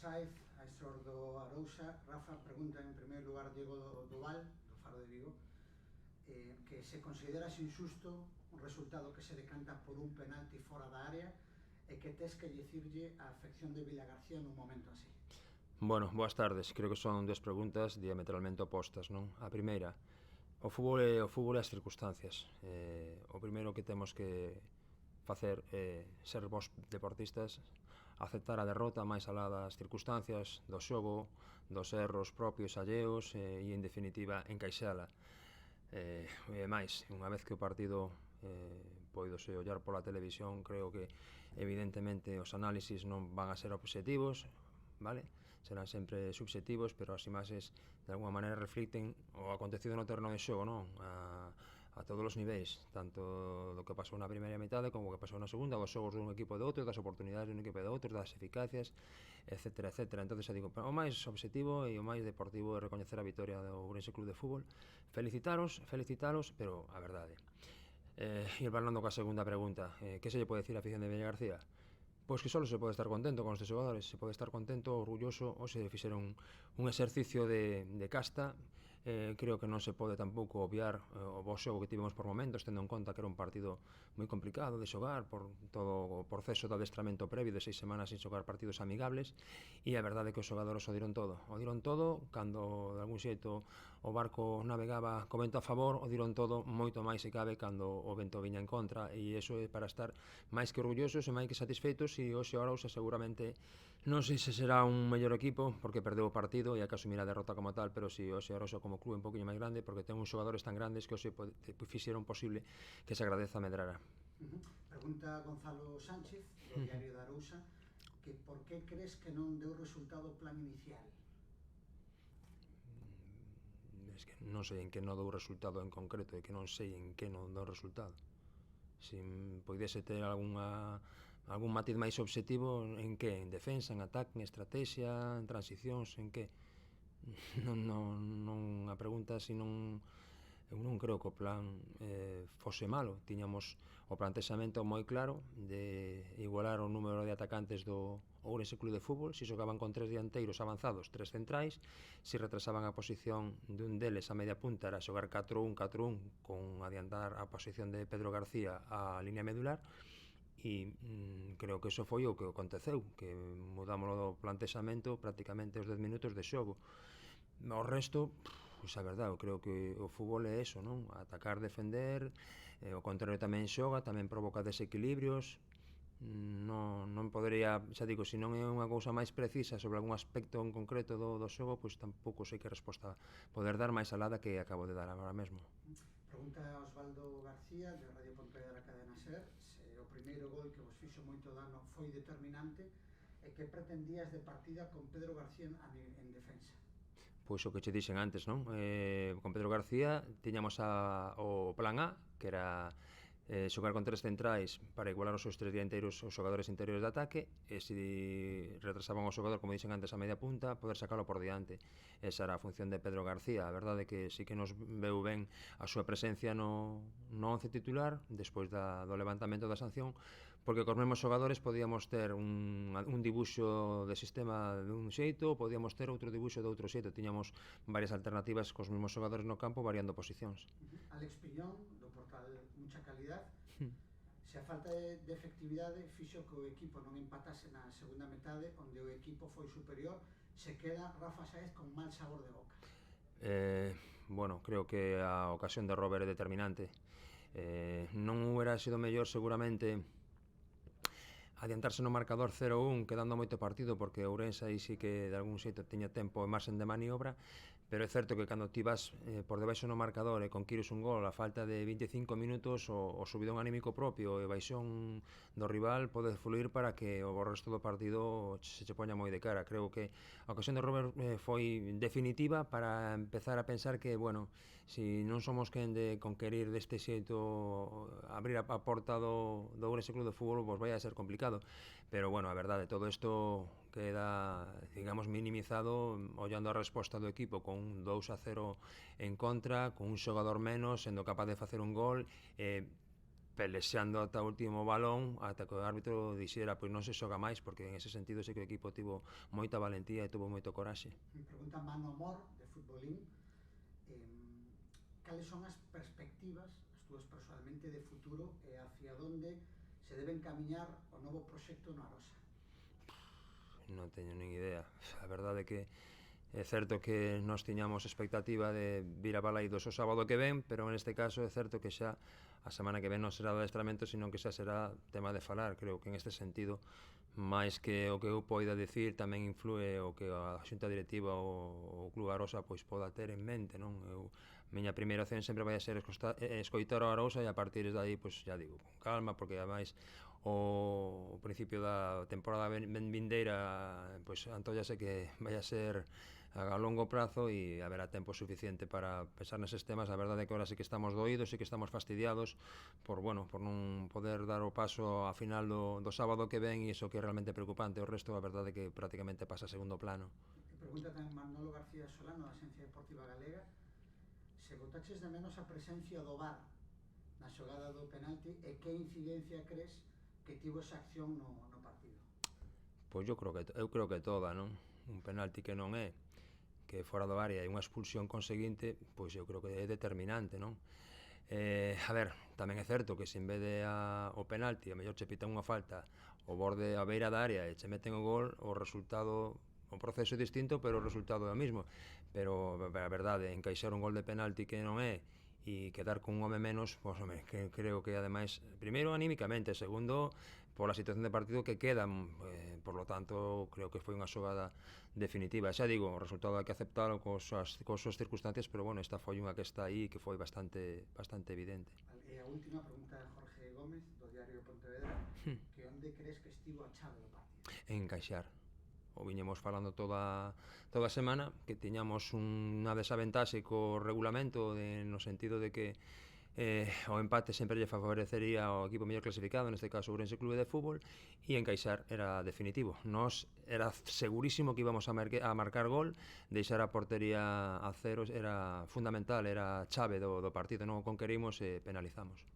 Sáez, a Esor do Arousa. Rafa pregunta en primeiro lugar Diego do Val, do Faro de Vigo, que se consideras injusto un resultado que se decanta por un penalti fora da área e que tes que dicirlle a afección de Vilagarcía nun momento así. Bueno, boas tardes. Creo que son dúas preguntas diametralmente opostas, non? A primeira, o fútbol e as circunstancias. O primeiro que temos que facer é ser bons deportistas, aceptar a derrota máis alá das circunstancias, do xogo, dos erros propios alleos e, en definitiva, encaixala. E máis, unha vez que o partido poidose ollar pola televisión, creo que evidentemente os análisis non van a ser obxectivos, vale? Serán sempre subxectivos, pero as imaxes de alguma maneira reflicten o acontecido no terreno de xogo, non? A todos os niveis, tanto do que pasou na primeira metade como o que pasou na segunda, dos xogos dun equipo e do outro, das oportunidades dun equipo e do outro, das eficacias, etcétera, etcétera. Entonces, digo, o máis obxectivo e o máis deportivo é recoñecer a vitoria do Ourense Club de Fútbol, felicitalos, pero a verdade. E falando coa segunda pregunta, que se lle pode decir a afición de Veña García? Pois que só se pode estar contento con estes xogadores, se pode estar contento, orgulloso, ou se fixeron un exercicio de casta. Creo que non se pode tampouco obviar o bo xogo que tivemos por momentos, tendo en conta que era un partido moi complicado de xogar por todo o proceso de adestramento previo de 6 semanas sin xogar partidos amigables, e a verdade é que os xogadores o diron todo, cando de algún xeito o barco navegaba co vento a favor, o diron todo moito máis se cabe cando o vento viña en contra, e iso é para estar máis que orgullosos e máis que satisfeitos. E hoxe o Arousa seguramente non sei se será un mellor equipo porque perdeu o partido e hai que asumir a derrota como tal, pero si hoxe o Arousa como club un poquinho máis grande porque ten uns xogadores tan grandes que hoxe fixeron posible que se agradeza a Medrara. Pregunta Gonzalo Sánchez do Diario da Arousa que por que crees que non deu resultado o plan inicial? Es que non sei en que non dou resultado en concreto e que non sei en que non dou resultado. Se poidese ter algún matiz máis obxectivo, en que? En defensa, en ataque, en estrategia, en transicións, en que? Non a pregunta, se non eu non creo que o plan fose malo. Tiñamos o plantexamento moi claro de igualar o número de atacantes do Ourense Club de Fútbol, se xogaban con 3 dianteiros avanzados, 3 centrais, se retrasaban a posición dun deles a media punta era xogar 4-1, 4-1 con adiantar a posición de Pedro García á línea medular, e creo que eso foi o que aconteceu, que mudamos o plantexamento prácticamente os 10 minutos de xogo. O resto, pois a verdade, eu creo que o fútbol é eso, non? Atacar, defender, o contrario tamén xoga, tamén provoca desequilibrios. Non podería, xa digo, se non é unha cousa máis precisa sobre algún aspecto en concreto do xogo, pois tampouco sei que resposta poder dar máis alada que acabo de dar agora mesmo. Pregunta Osvaldo García de Radio Pontevedra Cadena Ser se o primeiro gol que vos fixo moito dano foi determinante e que pretendías de partida con Pedro García en defensa. Pois o que che dixen antes, non? Con Pedro García tiñamos o plan A, que era xogar con 3 centrais para igualar os seus 3 dianteiros os xogadores interiores de ataque, e se retrasaban o xogador, como dixen antes, a media punta, poder sacalo por diante. Esa era a función de Pedro García. A verdade é que sí que nos veu ben a súa presencia no 11 titular despois do levantamento da sanción, porque cos mesmos xogadores podíamos ter un dibuixo de sistema dun xeito, podíamos ter outro dibuixo de outro xeito. Tiñamos varias alternativas cos mesmos xogadores no campo variando posicións. Alex Piñón, do portal Mucha Calidad, se a falta de efectividade fixo que o equipo non empatase na segunda metade, onde o equipo foi superior, se queda Rafa Sáez con mal sabor de boca. Bueno, creo que a ocasión de Robert é determinante. Non hubiera sido mellor seguramente adiantarse no marcador 0-1 quedando moito partido, porque Ourense aí sí que de algún xeito tiña tempo e marxen de maniobra, pero é certo que cando ti vas por debaixo no marcador e conquires un gol a falta de 25 minutos, o subidón anímico propio e baixón do rival pode fluir para que o resto do partido se poña moi de cara. Creo que a ocasión de Robert foi definitiva para empezar a pensar que, bueno, se non somos quen de conquerir deste xeito abrir a porta do Ourense Club de Fútbol, pois vai a ser complicado. Pero, bueno, a verdade, todo isto queda, digamos, minimizado ollando a resposta do equipo con un 2-0 en contra, con un xogador menos, sendo capaz de facer un gol, pelexando ata o último balón, ata que o árbitro dixera pois non se xoga máis, porque en ese sentido sei que o equipo tivo moita valentía e tuvo moito coraxe. Me pregunta Mano Mor, de Futbolín, cales son as perspectivas, as túas personalmente, de futuro e hacia onde se deben camiñar o novo proxecto no Arosa? Non teño nin idea. A verdade é que é certo que nós tiñamos expectativa de vir a Balaidos o sábado que ven, pero neste caso é certo que xa a semana que ven non será de adestramento, sino que xa será tema de falar. Creo que en este sentido, máis que o que eu poida dicir, tamén influe o que a xunta directiva ou o Club Arosa pois poda ter en mente, non? Miña primeira opción sempre vai a ser escoitar o Arosa e a partir de aí, pois xa digo, con calma, porque ademais o principio da temporada vindeira pois antóllase que vai a ser a longo prazo e haberá tempo suficiente para pensar neses temas. A verdade é que ahora sí que estamos doídos, sí que estamos fastidiados por non poder dar o paso a final do sábado que ven, e iso que é realmente preocupante. O resto, a verdade é que prácticamente pasa a segundo plano. Pregunta tamén Manolo García Solano, da Agencia Deportiva Galega, se botaches de menos a presencia do VAR na xogada do penalti e que incidencia crees que tivo esa acción no partido? Pois eu creo que toda, non? Un penalti que non é, que fora do área e unha expulsión conseguinte, pois eu creo que é determinante, non? A ver, tamén é certo que se en vez de o penalti a mellor che pitan unha falta o borde a beira da área e che meten o gol, o resultado, o proceso é distinto, pero o resultado é o mismo. Pero a verdade, encaixar un gol de penalti que non é e quedar con un home menos, pois, home, que creo que ademais, primeiro anímicamente, segundo pola situación de partido que quedan, por lo tanto creo que foi unha xogada definitiva. Xa digo, o resultado hai que aceptalo cos súas circunstancias, pero bueno, esta foi unha que está aí que foi bastante evidente. E a última pregunta de Jorge Gómez, do Diario Pontevedra, que onde crees que estivo a chave do partido? Encaixar. O viñemos falando toda a semana, que tiñamos unha desaventaxe co regulamento no sentido de que o empate sempre lle favorecería ao equipo mellor clasificado, neste caso o Ourense Clube de Fútbol, e encaixar era definitivo. Nos era segurísimo que íbamos a marcar gol, deixar a portería a cero era fundamental, era chave do partido, non o conquerimos e penalizamos.